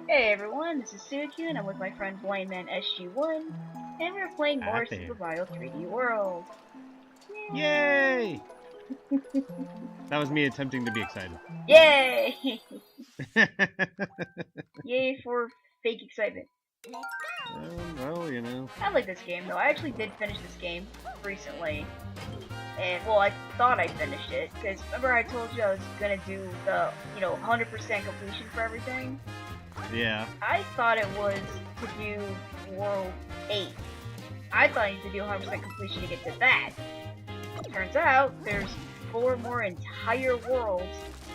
Hey everyone, this is Suki and I'm with my friend Blindman SG1, and we're playing Hi more Super there. Mario 3D World. Yay! That was me attempting to be excited. Yay! Yay for fake excitement. Well, you know. I like this game though. I actually did finish this game recently. And, well, I thought I finished it, because remember I told you I was gonna do the, 100% completion for everything? Yeah. I thought it was to do World 8. I thought I needed to do 100% completion to get to that. Turns out there's 4 more entire worlds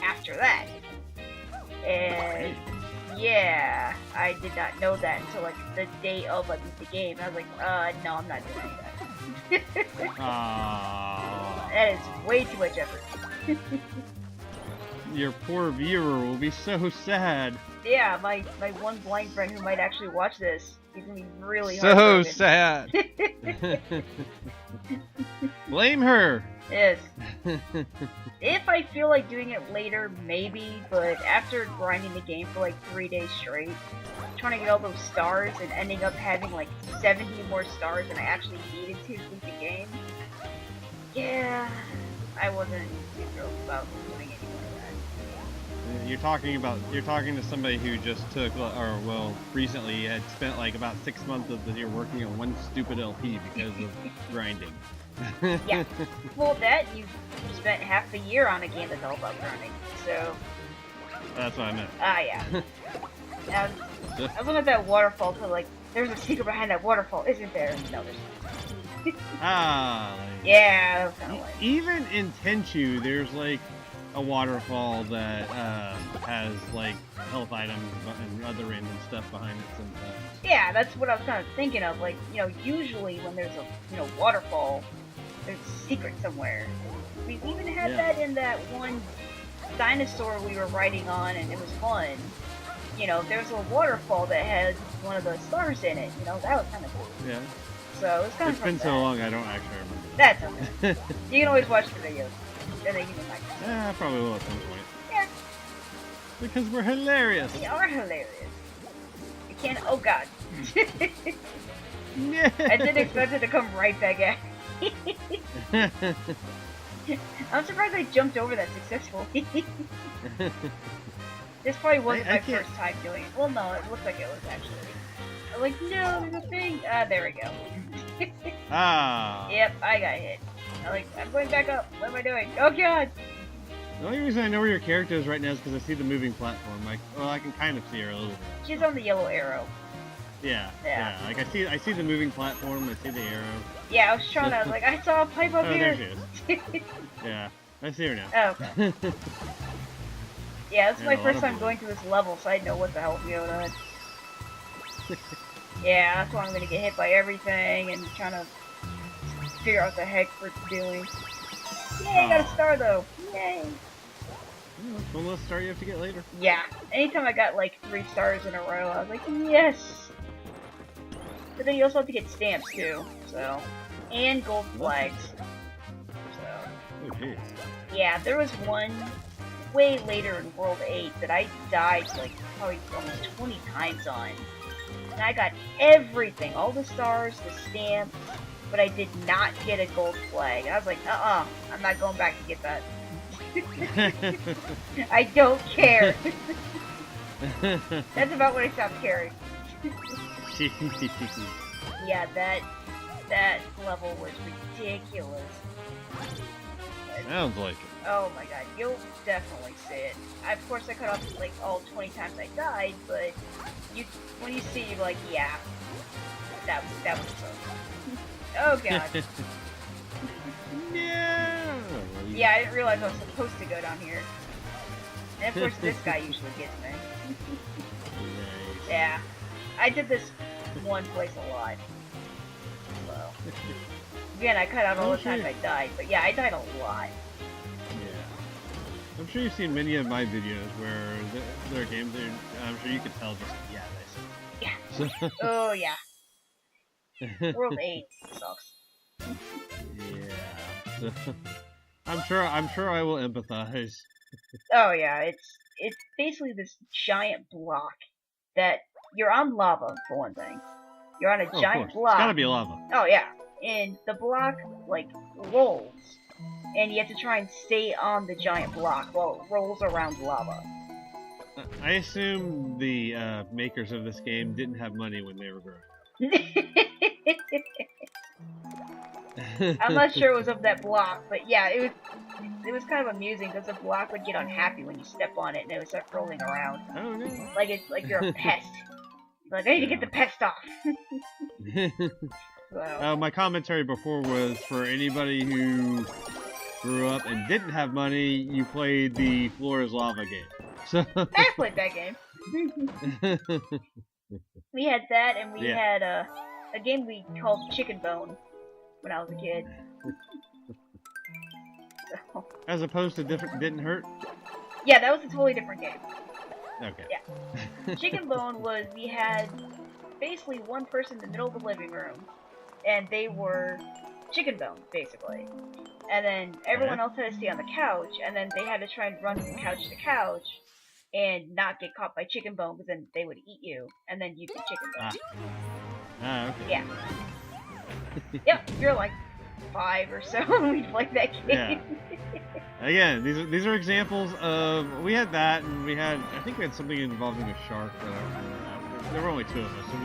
after that. And Great. yeah, I did not know that until like the day of I beat the game. I was like, no, I'm not doing that. Aww. That is way too much effort. Your poor viewer will be so sad. Yeah, my one blind friend who might actually watch this, he's gonna be really So heartbroken. sad. Blame her. Yes. If I feel like doing it later, maybe, but after grinding the game for like 3 days straight, trying to get all those stars and ending up having like 70 more stars than I actually needed to beat the game, yeah, I wasn't too thrilled about doing any more of that. You're talking to somebody who just took, or well, recently had spent like about 6 months of the year working on one stupid LP because of grinding. Yeah. Well, that you spent half the year on a game that's all about grinding, so That's what I meant. yeah. I was looking at that waterfall, so like, there's a secret behind that waterfall, isn't there? No, there's not. Ah, Yeah, that was kind of like. even in Tenchu, there's like a waterfall that has like health items and other random stuff behind it sometimes. Yeah, that's what I was kind of thinking of. Like, usually when there's a, waterfall, there's a secret somewhere. We even had Yeah. that in that one dinosaur we were riding on, and it was fun. There's a waterfall that has one of the stars in it. That was kind of cool. Yeah. So it was kind of It's fun. been so long, I don't actually remember. That's okay. You can always watch the videos, and then you can like. Yeah, I probably will at some point. Yeah, Because we're hilarious. they are hilarious. You can't. Oh God. Yeah. I didn't expect it to come right back at me. I'm surprised I jumped over that successfully. This probably wasn't I my can't- first time doing it. Well, no, it looked like it was actually. I'm like, no, there's a thing. Ah, there we go. Ah. Yep, I got hit. I'm going back up. What am I doing? Oh God! The only reason I know where your character is right now is because I see the moving platform. I can kind of see her a little bit. She's on the yellow arrow. Yeah. Yeah. Like I see the moving platform. I see the arrow. Yeah, I was trying. I was like, I saw a pipe up Oh, here. there she is. Yeah. I see her now. Oh, okay. Yeah, this is my Yeah, a lot first of time blue. going through this level, so I didn't know what the hell was going on. Yeah, that's why I'm gonna get hit by everything and trying to figure out what the heck we're doing. Yay, I got a Aw. star though! Yay! That's one less star you have to get later. Yeah, anytime I got like 3 stars in a row, I was like, yes! But then you also have to get stamps too, so. And gold flags. So. Oh, jeez. Yeah, there was one way later in World 8 that I died like probably almost 20 times on. And I got everything, all the stars, the stamps, but I did not get a gold flag. I was like, I'm not going back to get that. I don't care. That's about when I stopped caring. Yeah, that level was ridiculous. Sounds like it. Oh my god, you'll definitely see it. Of course, I cut off like all 20 times I died, but when you see, you're like, yeah, that was so. Oh god. No. Yeah, I didn't realize I was supposed to go down here. And of course, this guy usually gets me. Nice. Yeah, I did this one place a lot. So again, I cut out all the times I died, but yeah, I died a lot. Yeah. I'm sure you've seen many of my videos where there are games that I'm sure you could tell just, yeah, Yeah. So, Oh yeah. World 8 sucks. yeah. So, I'm sure I will empathize. Oh yeah, it's basically this giant block that you're on lava, for one thing. You're on a Oh, of giant course. block. It's gotta be lava. Oh, yeah. And the block, like, rolls. And you have to try and stay on the giant block while it rolls around lava. I assume the makers of this game didn't have money when they were growing. I'm not sure it was of that block, but yeah, it was kind of amusing because the block would get unhappy when you step on it and it would start rolling around. Oh no. Like you're a pest. Like, I need to get the pest off. So. My commentary before was for anybody who grew up and didn't have money, you played the Floor is Lava game. So I played that game. We had that, and we had a game we called Chicken Bone when I was a kid. So. As opposed to Didn't Hurt? Yeah, that was a totally different game. Okay. Yeah. Chicken Bone was, we had basically one person in the middle of the living room, and they were Chicken Bone, basically. And then everyone else had to stay on the couch, and then they had to try and run from couch to couch and not get caught by Chicken Bone, because then they would eat you, and then you'd be Chicken Bone. Okay. Yeah. Yep, you're like 5 or so when we played that game. Yeah. Again, these are examples of, we had that, and I think we had something involving a shark, but I don't remember. There were only 2 of us, so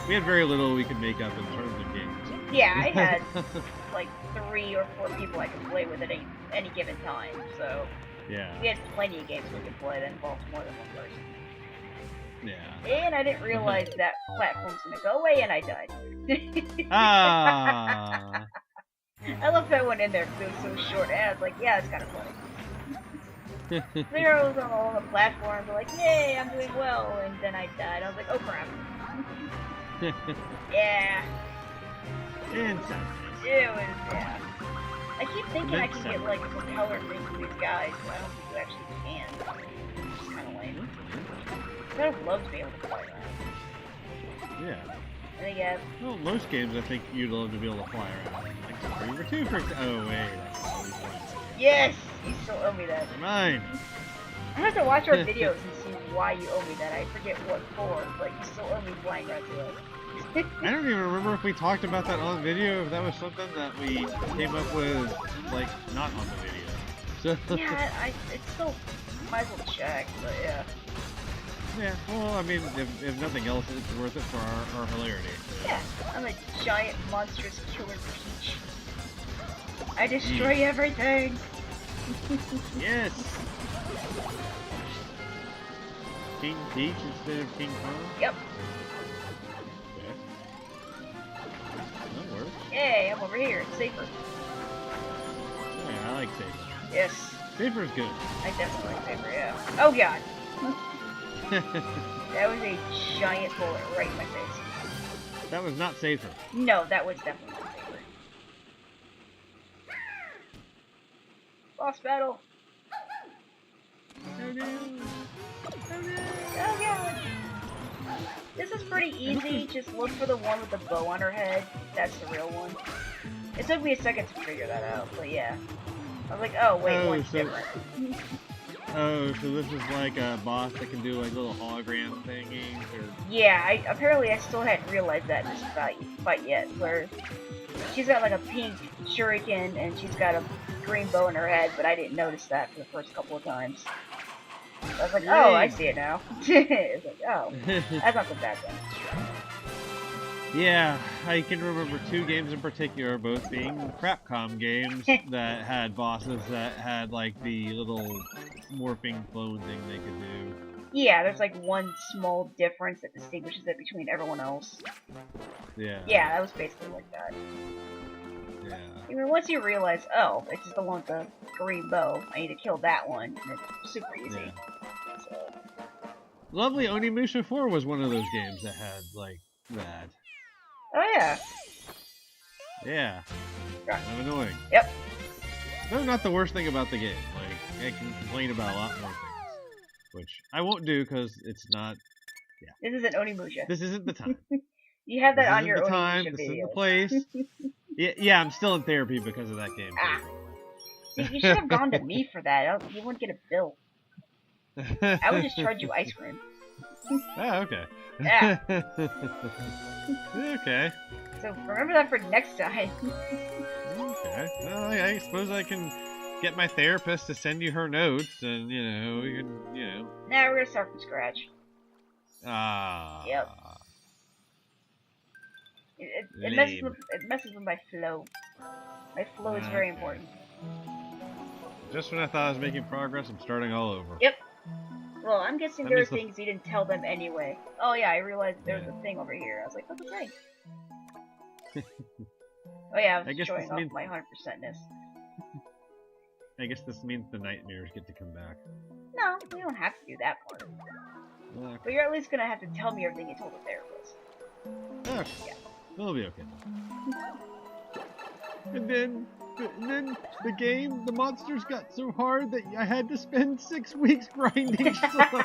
we had very little we could make up in terms of games. Yeah, I had like 3 or 4 people I could play with at any given time, so yeah. We had plenty of games we could play that involved more than one person. Yeah. And I didn't realize that platform's gonna go away, and I died. Ah. I left that one in there because it was so short, and I was like, yeah, it's kind of funny. Zeros on all the platforms were like, yay, I'm doing well, and then I died. I was like, oh crap. Yeah. It was, yeah. I keep thinking I can get, like, a propeller thing for these guys, but I don't think you actually can. It's just kind of lame. I would love to be able to fly around. Yeah. And then, yeah. Well, most games I think you'd love to be able to fly around. Like Super 2 for oh wait. Yes! You still owe me that. Mine. I have to watch our videos and see why you owe me that. I forget what for, but you still owe me flying around to it. I don't even remember if we talked about that on video, if that was something that we came up with, like, not on the video. So Yeah, it's still, might as well check, but yeah. Yeah, well, I mean, if nothing else, it's worth it for our hilarity. Yeah, I'm a giant, monstrous killer peach. I destroy everything! Yes! King Peach instead of King Kong? Yep. Okay. That works. Yay, I'm over here. It's safer. Yeah, I like Saber. Yes. Saber's good. I definitely like safer, yeah. Oh god! That was a giant bullet right in my face. That was not Safer. No, that was definitely not safer. Boss battle! Oh no! Oh no! Oh god! This is pretty easy, just look for the one with the bow on her head. That's the real one. It took me a second to figure that out, but yeah. I was like, oh wait, one's different. Oh, so this is like a boss that can do like little hologram thingies, or... Yeah, apparently I still hadn't realized that in this fight yet, where she's got like a pink shuriken and she's got a green bow in her head, but I didn't notice that for the first couple of times. So I was like, oh, I see it now. It's like, oh, that's not so bad then. Yeah, I can remember 2 games in particular, both being Crapcom games that had bosses that had like the little morphing clone thing they could do. Yeah, there's like one small difference that distinguishes it between everyone else. Yeah. Yeah, that was basically like that. Yeah. I mean, once you realize, oh, it's just the one with the green bow, I need to kill that one, and it's super easy. Yeah. So. Lovely Onimusha 4 was one of those games that had like that. Oh yeah. Yeah. Right. Kind of annoying. Yep. No, not the worst thing about the game. Like, I can complain about a lot more things. Which I won't do because it's not... Yeah. This isn't Onimusha. This isn't the time. You have that this on your isn't the Onimusha time, video. this isn't the place. Yeah, I'm still in therapy because of that game. Ah. See, you should have gone to me for that. You wouldn't get a bill. I would just charge you ice cream. Oh, okay. Yeah. Okay. So remember that for next time. Okay. Well, I suppose I can get my therapist to send you her notes, and we can, Now we're gonna start from scratch. Ah. Yep. It messes with my flow. My flow is very important. Just when I thought I was making progress, I'm starting all over. Yep. Well, I'm guessing That there are means the- things you didn't tell them anyway. Oh yeah, I realized there was Yeah. a thing over here. I was like, what's the thing? Oh yeah, I was guess showing this off means- my 100%ness. I guess this means the nightmares get to come back. No, we don't have to do that part. Okay. But you're at least gonna have to tell me everything you told the therapist. Okay. It'll be okay. And then the game, the monsters got so hard that I had to spend 6 weeks grinding slow.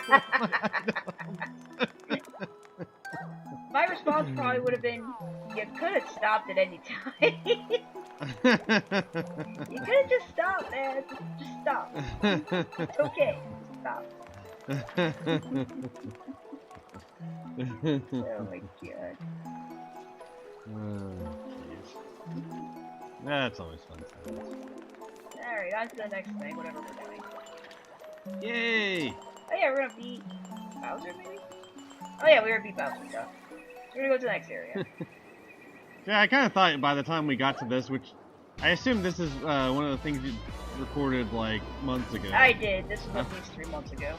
My response probably would have been, you could have stopped at any time. You could have just stopped, man. Just stop. It's okay. Stop. Oh my god. Oh, jeez. That's always fun. Alright, on to the next thing, whatever we're doing. Yay! Oh yeah, we're gonna beat Bowser, maybe? Oh yeah, we're gonna beat Bowser, so. We're gonna go to the next area. Yeah, I kind of thought by the time we got to this, which I assume this is one of the things you recorded like months ago. I did. This was at least 3 months ago.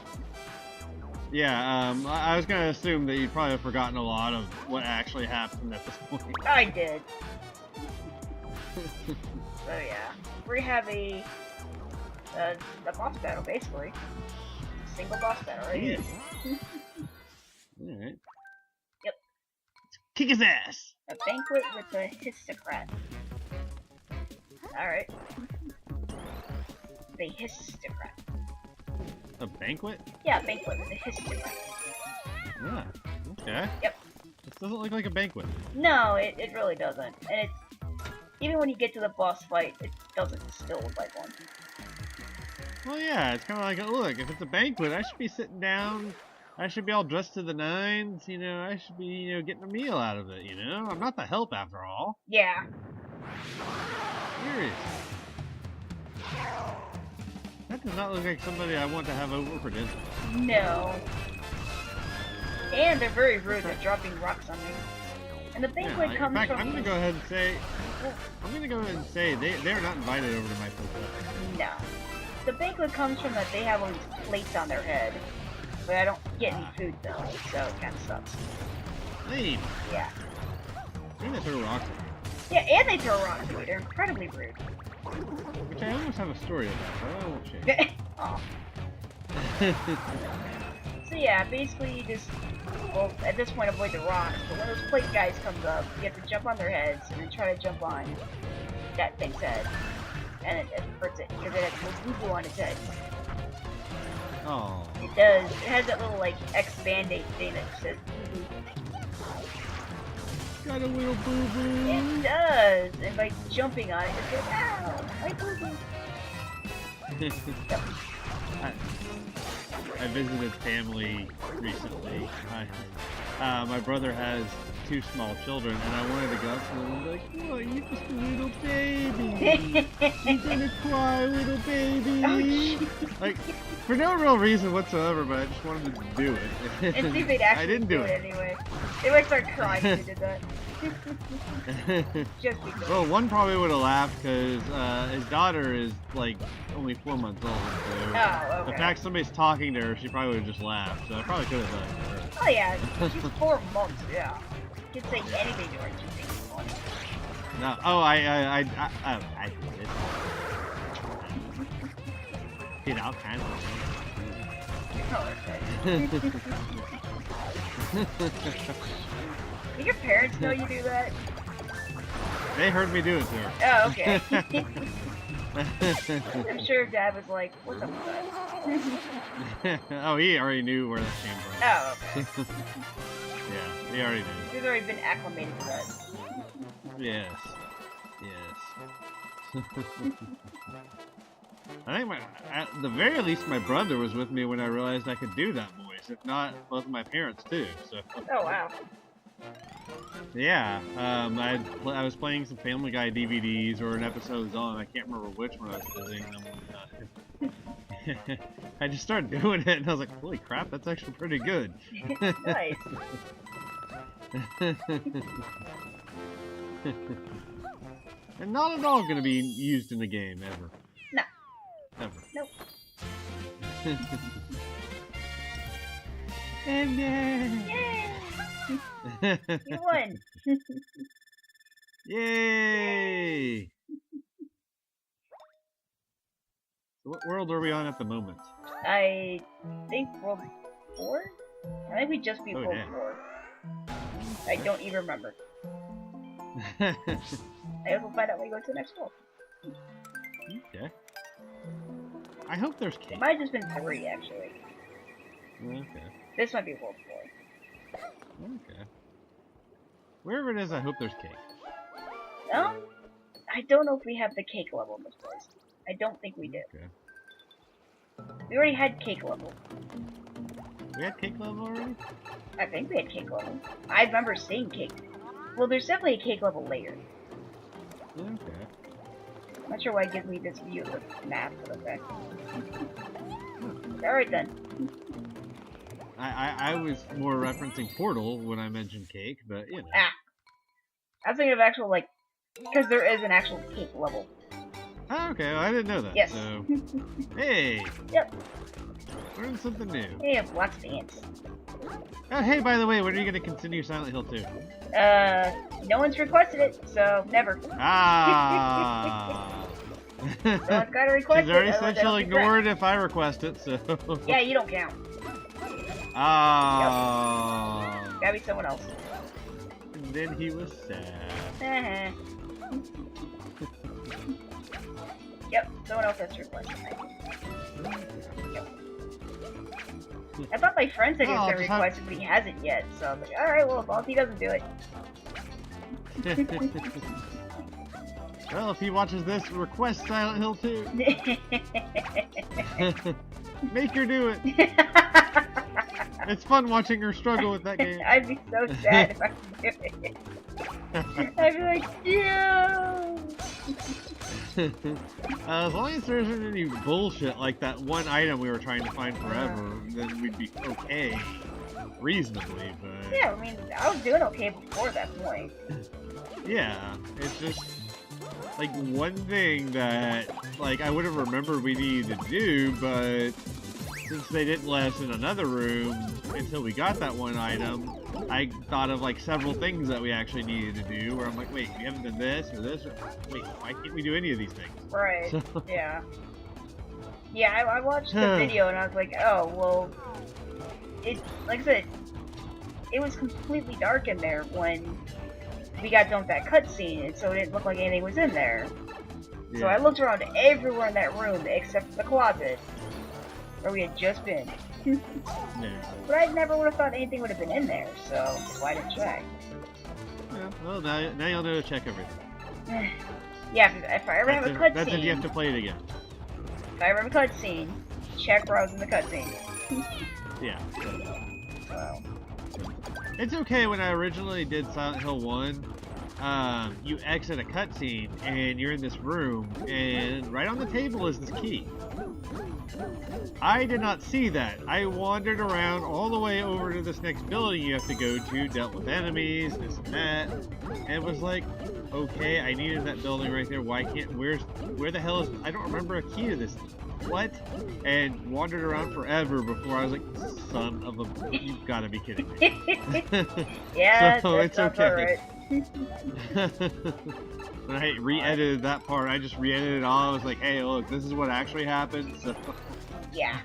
Yeah, I was gonna assume that you'd probably have forgotten a lot of what actually happened at this point. I did. So yeah, we have a boss battle basically. Single boss battle, right? Yeah. Alright. Yep. Kick his ass! A banquet with the histocrat. Alright. The histocrat. A banquet? Yeah, banquet with the histocrat. Yeah. Okay. Yep. This doesn't look like a banquet. No, it really doesn't. And it, even when you get to the boss fight, it doesn't still look like one. Well, yeah, it's kind of like, look, if it's a banquet, I should be sitting down. I should be all dressed to the nines. I should be, getting a meal out of it. I'm not the help after all. Yeah. Seriously. That does not look like somebody I want to have over for dinner. No. And they're very rude. They're dropping rocks on me. And the banquet In comes fact, from. I'm gonna go ahead and say, they're not invited over to my place. No. The banquet comes from that they have all these plates on their head. But I don't get any food though, so it kinda sucks. Lame. Yeah. I think they throw rocks at me. Yeah, and they throw rocks at me. They're incredibly rude. Which I almost have a story about, but I won't share. Aw. So yeah, basically you just, well, at this point avoid the rocks, but when those plate guys comes up, you have to jump on their heads and then try to jump on that thing's head. And it hurts it, because it has no boo-boo on its head. Oh. It does. It has that little, like, X-Band-Aid thing that says boo-boo. Got a little boo-boo. It does! And by jumping on it, it goes, ow! My boo-boo! I visited family recently. My brother has 2 small children, and I wanted to go up to them and be like, "Oh, you're just a little baby. You're gonna cry, little baby." Oh, like, for no real reason whatsoever, but I just wanted to do it. and see if they'd actually I didn't do it. anyway. They might start crying if they did that. Just because. Well, one probably would have laughed because his daughter is like only 4 months old. So Oh, okay. the fact somebody's talking to her, she probably would have just laughed. So I probably could have done it for her. Oh yeah, she's 4 months, yeah. You can say anything to her and she thinks it's funny. No, oh, I did all kinds of Oh, okay. Did your parents know you do that? things. They heard me do it to her. Oh, okay. I'm sure Dad was like, what's up with that? Oh, he already knew where that came from. Oh, okay. Yeah, he already knew. He's already been acclimated to that. Yes. Yes. I think at the very least my brother was with me when I realized I could do that voice. if not both of my parents too. So Oh wow. yeah, I was playing some Family Guy DVDs or an episode was on. I can't remember which one I was visiting them. I just started doing it, and I was like, "Holy crap, that's actually pretty good." Nice. And not at all going to be used in the game ever. No. Ever. Nope. And Yay! You won. yay! So what world are we on at the moment? I think World 4? I think we just beat Oh, World damn. 4. I don't even remember. I guess we'll find out when we go to the next world. Okay. I hope there's It cake. might have just been 3, actually. Okay. This might be World 4. Okay. Wherever it is, I hope there's cake. I don't know if we have the cake level in this place. I don't think we do. Okay. We already had cake level. We had cake level already? I think we had cake level. I remember seeing cake. Well, there's definitely a cake level later. Okay. I'm not sure why it gives me this view of the map, but okay. Alright then. I was more referencing Portal when I mentioned cake, but you know. Ah. I was thinking of actual, like, because there is an actual cake level. Oh, okay, well, I didn't know that. Yes. So, hey! Yep. Learn something new. They have lots of ants. Oh, hey, by the way, when are you going to continue Silent Hill 2? No one's requested it, so never. Ah! Someone's gotta request She's already it. said she'll ignore it if I request it, so... Yeah, you don't count. Ah! Gotta be someone else. And then he was sad. Yep, someone else has to request it. Yep. I thought my friend said he was Oh, gonna just request it, but he hasn't yet, so I was like, alright, well, as long as he doesn't do it. Well, if he watches this, request Silent Hill 2. Make her do it. It's fun watching her struggle with that game. I'd be so sad if I could do it. I'd be like, yeah. As long as there isn't any bullshit like that one item we were trying to find forever, then we'd be okay. Reasonably, but... Yeah, I mean, I was doing okay before that point. Yeah, it's just... like, one thing that, like, I would have remembered we needed to do, but... since they didn't let us in another room until we got that one item, I thought of like several things that we actually needed to do where I'm like, wait, we haven't done this or this, or wait, why can't we do any of these things? Right, So- yeah. Yeah, I watched the video and I was like, oh, well, it, like I said, it was completely dark in there when we got done with that cutscene, and so it didn't look like anything was in there. So I looked around everywhere in that room except the closet, where we had just been. Yeah. But I never would have thought anything would have been in there, so why didn't check? Yeah, well, now you'll know to check everything. Yeah, if I ever have a That's if you have cutscene, to play it again. if I ever have a cutscene, check where I was in the cutscene. Yeah. So, It's okay when I originally did Silent Hill 1, you exit a cutscene and you're in this room and right on the table is this key. I did not see that. I wandered around all the way over to this next building you have to go to, dealt with enemies, this and that, and was like, okay, I needed that building right there, why can't, where the hell is, I don't remember a key to this, what? And wandered around forever before I was like, son of a, you've gotta be kidding me. yeah, So that it's sounds okay. alright. When I re-edited that part, I just re-edited it all. I was like, hey, look, this is what actually happened. So. Yeah.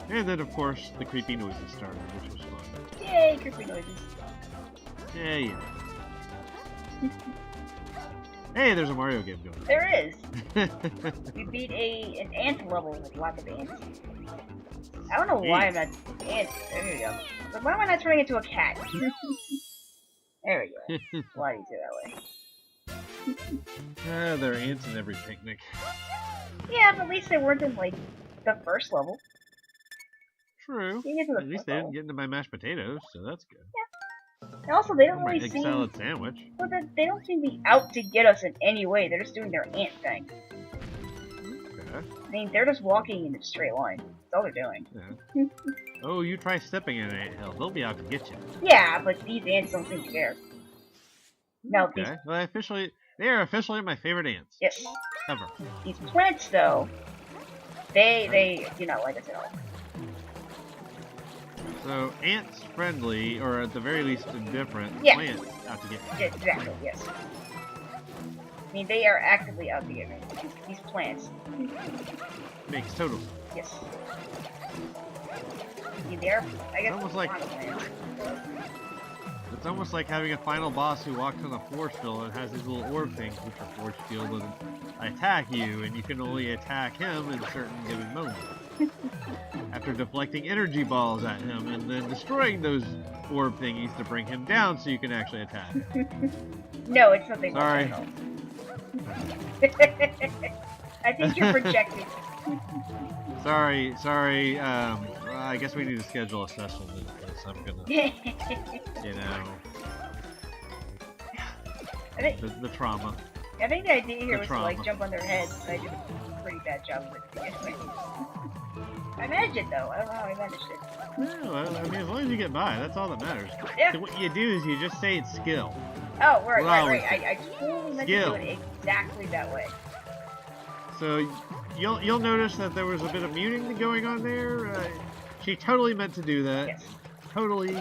And then, of course, the creepy noises started, which was fun. Yay, creepy noises. Yeah, yeah. Hey, there's a Mario game going. There is. We beat an ant level with lots of ants. I don't know why I'm not ants. There we go. But why am I not turning into a cat? There we go. Why do you do that way? There are ants in every picnic. Yeah, but at least they weren't in, like, the first level. True. You get to the At least point they level. didn't get into my mashed potatoes, so that's good. And also, they don't My really egg seem. salad sandwich. Well, they don't seem to be out to get us in any way. They're just doing their ant thing. Okay. I mean, they're just walking in a straight line. That's all they're doing. Yeah. Oh, you try stepping in an anthill. They'll be out to get you. Yeah, but these ants don't seem to care. No, these Okay. Well, they are officially my favorite ants. yes, Ever. these plants though, they do not like us at all. So, ants friendly, or at the very least indifferent, Yeah. plants out to get you. Yeah, exactly. Yes. I mean, they are actively out to get me. These plants. Makes total sense. Yes. I mean, they're. I guess. Almost like- a lot of plants. It's almost like having a final boss who walks on a force field and has these little orb things, which are force field, and attack you, and you can only attack him in certain given moments. After deflecting energy balls at him and then destroying those orb thingies to bring him down so you can actually attack him. No, it's something. Sorry. Like I think you're projecting. Sorry. I guess we need to schedule a session because I'm gonna, you know, I think, the trauma. I think the idea here The was trauma. to like jump on their heads. I did a pretty bad job of it to begin with. I managed it though. I don't know how I managed it. Yeah, well, I mean, as long as you get by, that's all that matters. Yeah. So what you do is you just say it's skill. Oh, right. Well, I totally meant skill. to do it exactly that way. So you'll notice that there was a bit of muting going on there. She totally meant to do that. Yes. Totally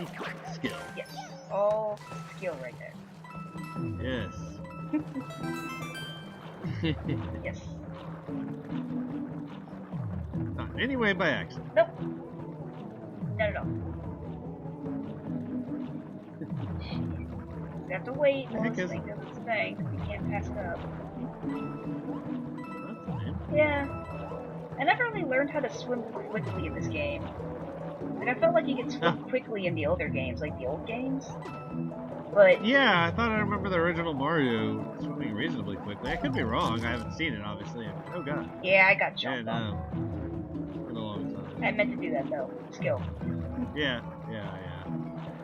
skill. Yes. All skill right there. Yes. Yes. Not in any way by accident. Nope. Not at all. We have to wait while this Because- thing does its thing. We can't pass it up. That's fine. Yeah. I never really learned how to swim quickly in this game. Like, I felt like you could swim quickly in the older games, like the old games. But, Yeah, I thought I remember the original Mario swimming reasonably quickly. I could be wrong. I haven't seen it, obviously. Oh god. yeah, I got jumped And on. for a long time. I meant to do that, though. Skill. Yeah.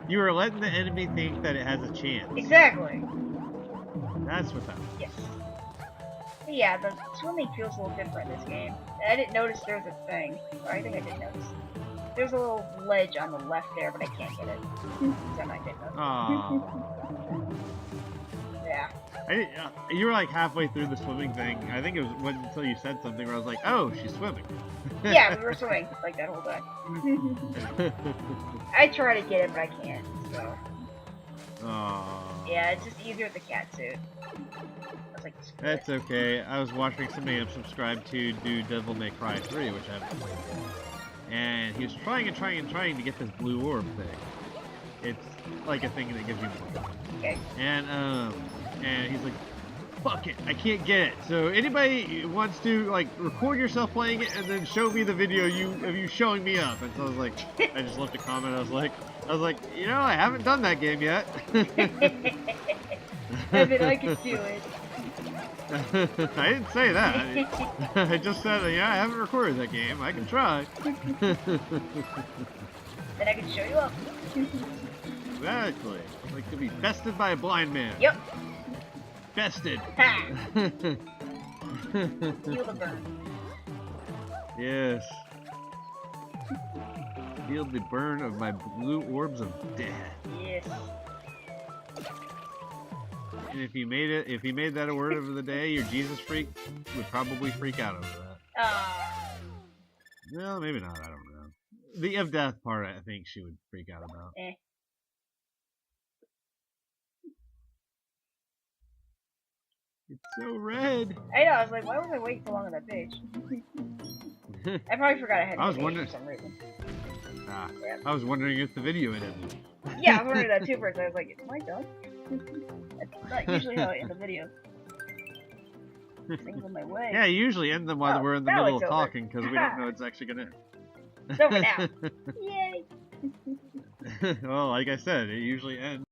You were letting the enemy think that it has a chance. Exactly. That's what that was. Yes. But yeah, the swimming feels a little different in this game. I didn't notice there's a thing. Or I think I did notice. There's a little ledge on the left there, but I can't get it. So I did notice. Aww. Yeah. You were like halfway through the swimming thing. I think it was until you said something where I was like, oh, she's swimming. Yeah, we were swimming like that whole time. I try to get it, but I can't. So Aww. yeah, it's just easier with the cat suit. I was like, screw it. That's okay. I was watching somebody I'm subscribed to do Devil May Cry 3, which I haven't played yet. And he was trying to get this blue orb thing. It's like a thing that gives you more. Okay. And he's like, fuck it, I can't get it. So anybody wants to like record yourself playing it and then show me the video of you showing me up. And so I was like, I just left a comment. I was like, you know, I haven't done that game yet. And then I could do it. I didn't say that. I just said, yeah, I haven't recorded that game. I can try. Then I can show you up. Exactly. Like to be bested by a blind man. Yep. Bested. Ha! Feel the burn. Yes. Feel the burn of my blue orbs of death. Yes. And if you made that a word of the day, your Jesus freak would probably freak out over that. No, maybe not. I don't know. The of death part, I think she would freak out about. Eh. It's so red. I know, I was like, why was I waiting so long on that page? I probably forgot I had I was the page wondering- for some reason. Yeah. I was wondering if the video had ended. Yeah, I was wondering that too first. I was like, am I done? That's not usually how I end the video. Things in my way. Yeah, you usually end them while Oh, we're in the now middle of it's over. talking because we don't know it's actually gonna end. It's over now. Yay! Well, like I said, it usually ends.